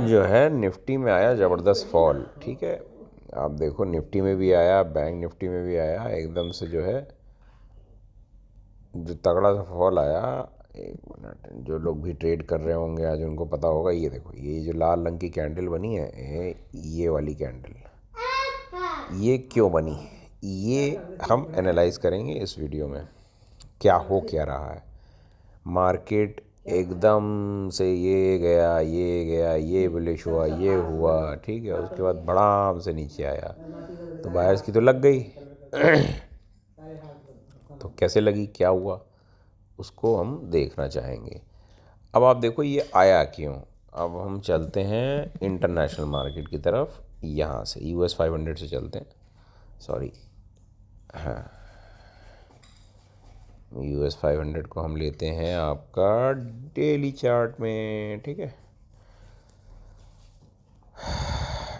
जो है निफ्टी में आया ज़बरदस्त फॉल। ठीक है, आप देखो निफ्टी में भी आया, बैंक निफ्टी में भी आया, एकदम से जो है जो तगड़ा सा फॉल आया। एक मिनट, जो लोग भी ट्रेड कर रहे होंगे आज उनको पता होगा। ये देखो, ये जो लाल रंग की कैंडल बनी है, ये वाली कैंडल, ये क्यों बनी, ये हम एनालाइज करेंगे इस वीडियो में। क्या हो क्या रहा है, मार्केट एकदम से ये गया, ये गया, ये बुलिश हुआ, ये हुआ, ठीक है, उसके बाद बड़ाम से नीचे आया, तो बायर्स की तो लग गई। तो कैसे लगी, क्या हुआ, उसको हम देखना चाहेंगे। अब आप देखो ये आया क्यों। अब हम चलते हैं इंटरनेशनल मार्केट की तरफ, यहाँ से US 500 से चलते हैं, सॉरी, हाँ, US 500 को हम लेते हैं आपका डेली चार्ट में। ठीक है,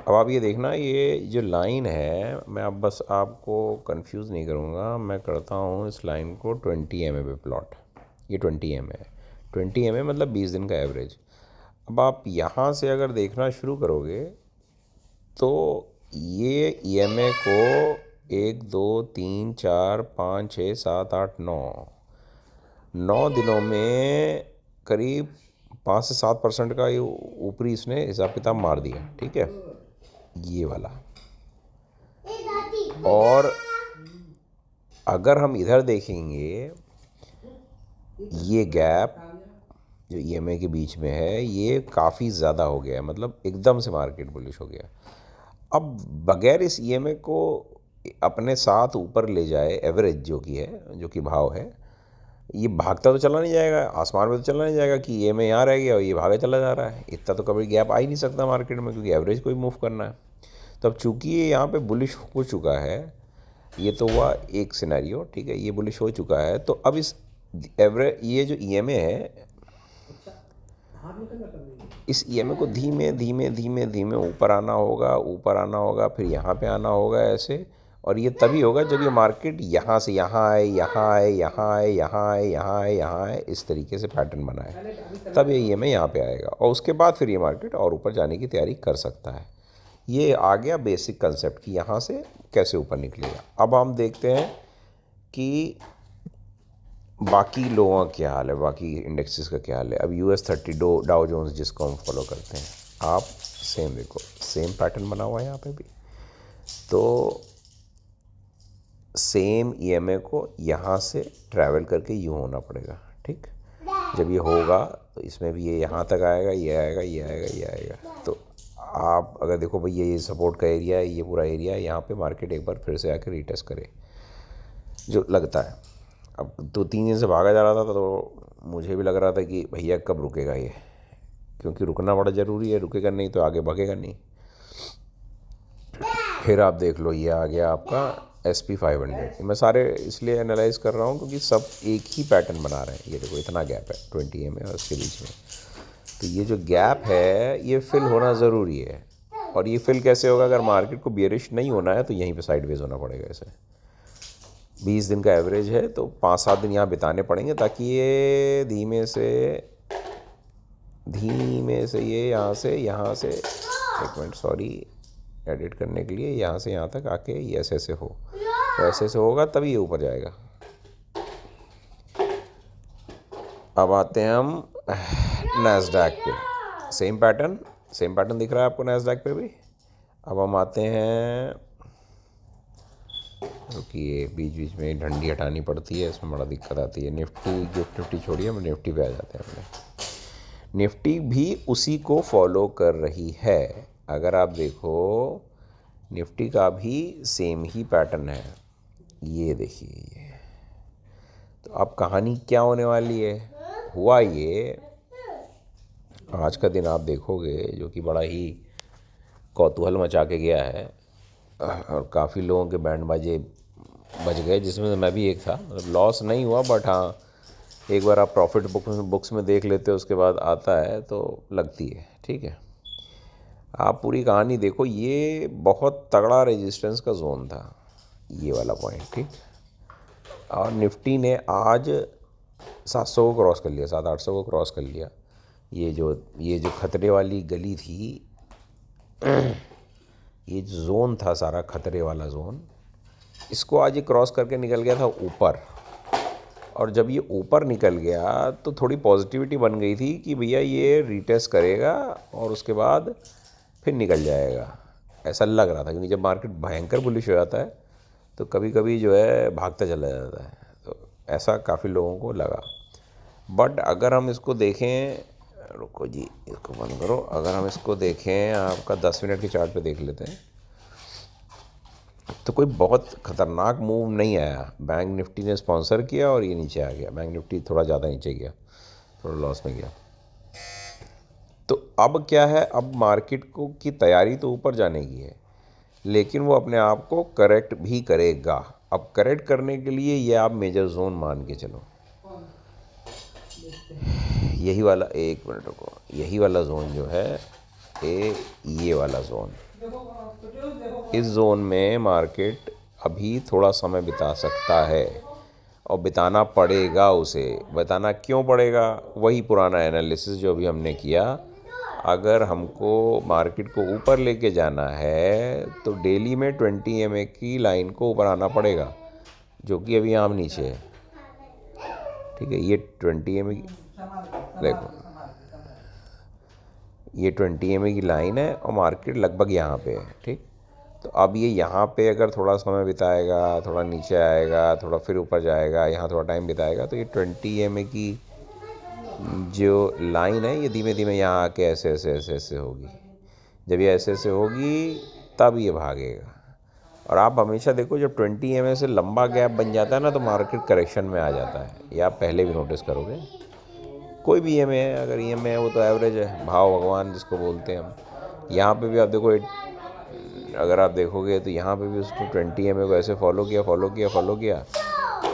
अब आप ये देखना, ये जो लाइन है, मैं अब बस आपको कंफ्यूज नहीं करूँगा, मैं करता हूँ इस लाइन को 20 MA पे प्लॉट। ये 20 MA है, 20 MA मतलब 20 दिन का एवरेज। अब आप यहाँ से अगर देखना शुरू करोगे तो ये EMA को 1 2 3 4 5 6 7 8 9 दिनों में करीब 5 से 7% का ये ऊपरी इसने हिसाब किताब मार दिया। ठीक है, ये वाला। और अगर हम इधर देखेंगे, ये गैप जो EMA के बीच में है, ये काफ़ी ज़्यादा हो गया है, मतलब एकदम से मार्केट बुलिश हो गया। अब बगैर इस EMA को अपने साथ ऊपर ले जाए, एवरेज जो कि है, जो कि भाव है, ये भागता तो चला नहीं जाएगा, आसमान में तो चला नहीं जाएगा कि EMA यहाँ रह गया और ये भागे चला जा रहा है। इतना तो कभी गैप आ ही नहीं सकता मार्केट में, क्योंकि एवरेज को ही मूव करना है। तो अब चूंकि ये यहाँ पे बुलिश हो चुका है, ये तो हुआ एक सिनेरियो, ठीक है, ये बुलिश हो चुका है, तो अब इस एवरेज, ये जो EMA है, इस EMA को धीमे धीमे धीमे धीमे ऊपर आना होगा, ऊपर आना होगा, फिर यहाँ पे आना होगा ऐसे। और ये तभी होगा जब ये मार्केट यहाँ से यहाँ आए, यहाँ आए, यहाँ आए, यहाँ आए, यहाँ आए, यहाँ आए, इस तरीके से पैटर्न बनाए, तब ये EMA यहाँ पे आएगा, और उसके बाद फिर ये मार्केट और ऊपर जाने की तैयारी कर सकता है। ये आ गया बेसिक कंसेप्ट कि यहाँ से कैसे ऊपर निकलेगा। अब हम देखते हैं कि बाकी लोगों का क्या हाल है, बाकी इंडेक्सेस का क्या हाल है। अब US 30 डाउ जोन्स जिसको हम फॉलो करते हैं, आप सेम देखो, सेम पैटर्न बना हुआ है यहाँ पे भी। तो सेम EMA को यहाँ से ट्रैवल करके यूँ होना पड़ेगा। ठीक, जब ये होगा तो इसमें भी ये यहाँ तक आएगा, ये आएगा, ये आएगा, ये आएगा। तो आप अगर देखो भाई, ये सपोर्ट का एरिया है, ये पूरा एरिया है, यहाँ पे मार्केट एक बार फिर से आकर रीटेस्ट करे, जो लगता है। अब 2-3 दिन से भागा जा रहा था, तो मुझे भी लग रहा था कि भैया कब रुकेगा ये, क्योंकि रुकना बड़ा ज़रूरी है, रुकेगा नहीं तो आगे भागेगा नहीं। फिर आप देख लो, ये आ गया आपका SP 500। मैं सारे इसलिए एनालाइज कर रहा हूँ क्योंकि सब एक ही पैटर्न बना रहे हैं। ये देखो, इतना गैप है 20 MA और उसके बीच में, तो ये जो गैप है ये फिल होना ज़रूरी है। और ये फिल कैसे होगा, अगर मार्केट को बियरिश नहीं होना है तो यहीं पे साइडवेज होना पड़ेगा। ऐसे 20 दिन का एवरेज है, तो 5-7 दिन यहाँ बिताने पड़ेंगे, ताकि ये धीमे से ये यहाँ से एक मिनट, सॉरी, एडिट करने के लिए यहाँ से यहाँ तक आके ये ऐसे हो, तो ऐसे होगा तभी ये ऊपर जाएगा। अब आते हैं हम नैस्डैक पे, सेम पैटर्न दिख रहा है आपको नैस्डैक पे भी। अब हम आते हैं, क्योंकि ये बीच बीच में डंडी हटानी पड़ती है, इसमें बड़ा दिक्कत आती है। निफ्टी छोड़िए, हम निफ्टी पे आ जाते हैं अपने। निफ्टी भी उसी को फॉलो कर रही है। अगर आप देखो, निफ्टी का भी सेम ही पैटर्न है, ये देखिए ये। तो अब कहानी क्या होने वाली है, हुआ ये, आज का दिन आप देखोगे जो कि बड़ा ही कौतूहल मचा के गया है, और काफ़ी लोगों के बैंड बाजे बच गए, जिसमें मैं भी एक था। मतलब लॉस नहीं हुआ, बट हाँ, एक बार आप प्रॉफिट बुक्स में देख लेते हो, उसके बाद आता है तो लगती है। ठीक है, आप पूरी कहानी देखो, ये बहुत तगड़ा रेजिस्टेंस का जोन था, ये वाला पॉइंट। ठीक, और निफ्टी ने आज 700 को क्रॉस कर लिया, 700-800 को क्रॉस कर लिया। ये जो खतरे वाली गली थी, ये जो जोन था सारा खतरे वाला जोन, इसको आज ये क्रॉस करके निकल गया था ऊपर। और जब ये ऊपर निकल गया तो थोड़ी पॉजिटिविटी बन गई थी कि भैया ये रीटेस्ट करेगा और उसके बाद फिर निकल जाएगा, ऐसा लग रहा था। क्योंकि जब मार्केट भयंकर बुलिश हो जाता है तो कभी कभी जो है भागता चला जाता है, तो ऐसा काफ़ी लोगों को लगा। बट अगर हम इसको देखें, रुको जी इसको बंद करो, अगर हम इसको देखें, आपका 10 मिनट के चार्ट पे देख लेते हैं, तो कोई बहुत ख़तरनाक मूव नहीं आया। बैंक निफ्टी ने स्पॉन्सर किया और ये नीचे आ गया। बैंक निफ्टी थोड़ा ज़्यादा नीचे गया, थोड़ा लॉस में गया। तो अब क्या है, अब मार्केट को की तैयारी तो ऊपर जाने की है, लेकिन वो अपने आप को करेक्ट भी करेगा। अब करेक्ट करने के लिए ये आप मेजर जोन मान के चलो, यही वाला, एक मिनट रुको, यही वाला जोन जो है ये वाला जोन, इस जोन में मार्केट अभी थोड़ा समय बिता सकता है और बिताना पड़ेगा उसे। बिताना क्यों पड़ेगा? वही पुराना एनालिसिस जो अभी हमने किया। अगर हमको मार्केट को ऊपर लेके जाना है तो डेली में 20 EMA की लाइन को ऊपर आना पड़ेगा, जो कि अभी यहाँ नीचे है। ठीक है, ये 20 EMA की, देखो ये 20 EMA की लाइन है और मार्केट लगभग यहाँ पे है। ठीक, तो अब ये यहाँ पे अगर थोड़ा समय बिताएगा, थोड़ा नीचे आएगा, थोड़ा फिर ऊपर जाएगा, यहाँ थोड़ा टाइम बिताएगा, तो ये 20 EMA की जो लाइन है ये धीमे धीमे यहाँ आके ऐसे ऐसे ऐसे ऐसे होगी। जब ये ऐसे ऐसे होगी तब ये भागेगा। और आप हमेशा देखो, जब 20 EMA से लंबा गैप बन जाता है ना, तो मार्केट करेक्शन में आ जाता है। ये आप पहले भी नोटिस करोगे। कोई भी EMA है, अगर EMA है वो तो एवरेज है, भाव भगवान जिसको बोलते हैं हम। यहाँ पे भी आप देखो, अगर आप देखोगे तो यहाँ पे भी उसने 20 EMA को ऐसे फॉलो किया।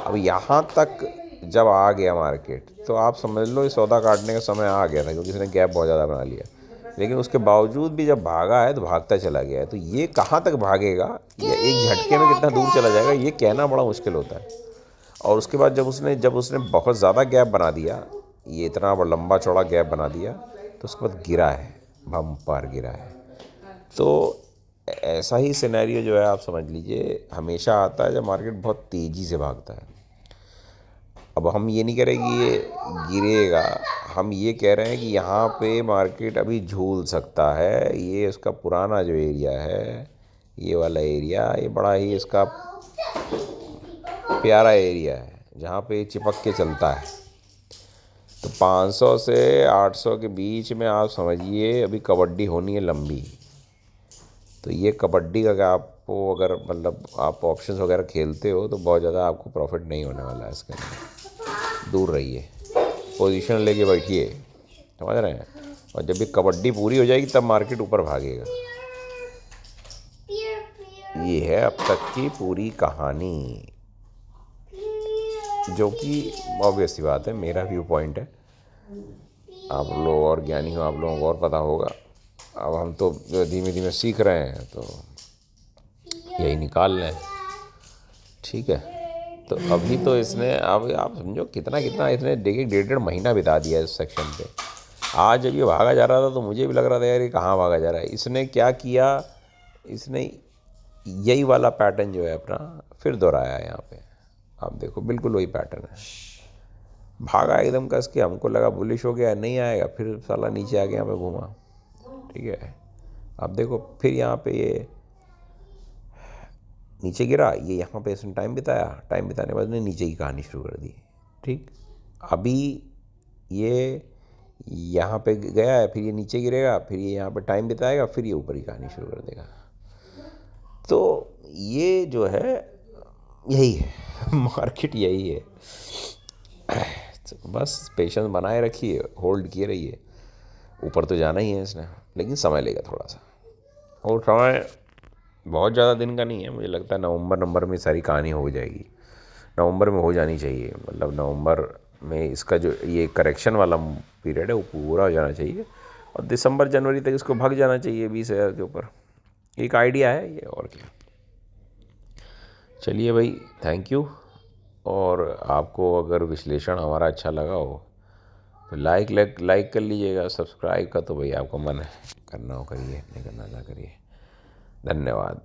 अब यहाँ तक जब आ गया मार्केट, तो आप समझ लो इस सौदा काटने का समय आ गया था, क्योंकि इसने गैप बहुत ज़्यादा बना लिया। लेकिन उसके बावजूद भी जब भागा है तो भागता चला गया है। तो ये कहाँ तक भागेगा या एक झटके में कितना दूर चला जाएगा, ये कहना बड़ा मुश्किल होता है। और उसके बाद जब उसने बहुत ज़्यादा गैप बना दिया, ये इतना लंबा चौड़ा गैप बना दिया, तो उसके बाद गिरा है, बम्पर गिरा है। तो ऐसा ही सिनेरियो जो है आप समझ लीजिए हमेशा आता है जब मार्केट बहुत तेज़ी से भागता है। अब हम ये नहीं कह रहे कि ये गिरेगा, हम ये कह रहे हैं कि यहाँ पे मार्केट अभी झूल सकता है। ये उसका पुराना जो एरिया है, ये वाला एरिया, ये बड़ा ही इसका प्यारा एरिया है जहाँ पे चिपक के चलता है। तो 500 से 800 के बीच में आप समझिए अभी कबड्डी होनी है लंबी। तो ये कबड्डी का अगर आपको, अगर मतलब आप ऑप्शंस वगैरह खेलते हो, तो बहुत ज़्यादा आपको प्रॉफिट नहीं होने वाला है इसके अंदर। दूर रहिए, पोजीशन लेके बैठिए, समझ रहे हैं। और जब भी कबड्डी पूरी हो जाएगी तब मार्केट ऊपर भागेगा। ये है अब तक की पूरी कहानी, जो कि ऑब्वियस सी बात है, मेरा व्यू पॉइंट है। आप लोग और ज्ञानी हो, आप लोगों को और पता होगा। अब हम तो धीमे धीमे सीख रहे हैं, तो यही निकाल लें। ठीक है, तो अभी तो इसने, अब आप समझो कितना इसने देखिए 1.5 महीना बिता दिया इस सेक्शन पे। आज जब ये भागा जा रहा था तो मुझे भी लग रहा था यार ये कहाँ भागा जा रहा है। इसने क्या किया, इसने यही वाला पैटर्न जो है अपना फिर दोहराया यहाँ पे। आप देखो बिल्कुल वही पैटर्न है, भागा एकदम कस के। हमको लगा बुलिश हो गया, नहीं आएगा, फिर साला नीचे आ गया, यहाँ पे घूमा। ठीक है, आप देखो फिर यहाँ पे ये नीचे गिरा, ये यहाँ पे इसने टाइम बिताया, टाइम बिताने के बाद ने नीचे की कहानी शुरू कर दी। ठीक, अभी ये यहाँ पे गया है, फिर ये नीचे गिरेगा, फिर ये यहाँ पे टाइम बिताएगा, फिर ये ऊपर की कहानी शुरू कर देगा। तो ये जो है यही है मार्केट यही है। तो बस पेशेंस बनाए रखिए, होल्ड किए रहिए। ऊपर तो जाना ही है इसने, लेकिन समय लेगा थोड़ा सा। और समय बहुत ज़्यादा दिन का नहीं है, मुझे लगता है नवंबर में सारी कहानी हो जाएगी। नवंबर में हो जानी चाहिए, मतलब नवंबर में इसका जो ये करेक्शन वाला पीरियड है वो पूरा हो जाना चाहिए, और दिसंबर जनवरी तक इसको भाग जाना चाहिए 20,000 के ऊपर। एक आइडिया है ये, और क्या। चलिए भाई, थैंक यू। और आपको अगर विश्लेषण हमारा अच्छा लगा हो तो लाइक कर लीजिएगा। सब्सक्राइब का तो भाई आपका मन है, करना हो करिए, नहीं करना ना करिए। धन्यवाद।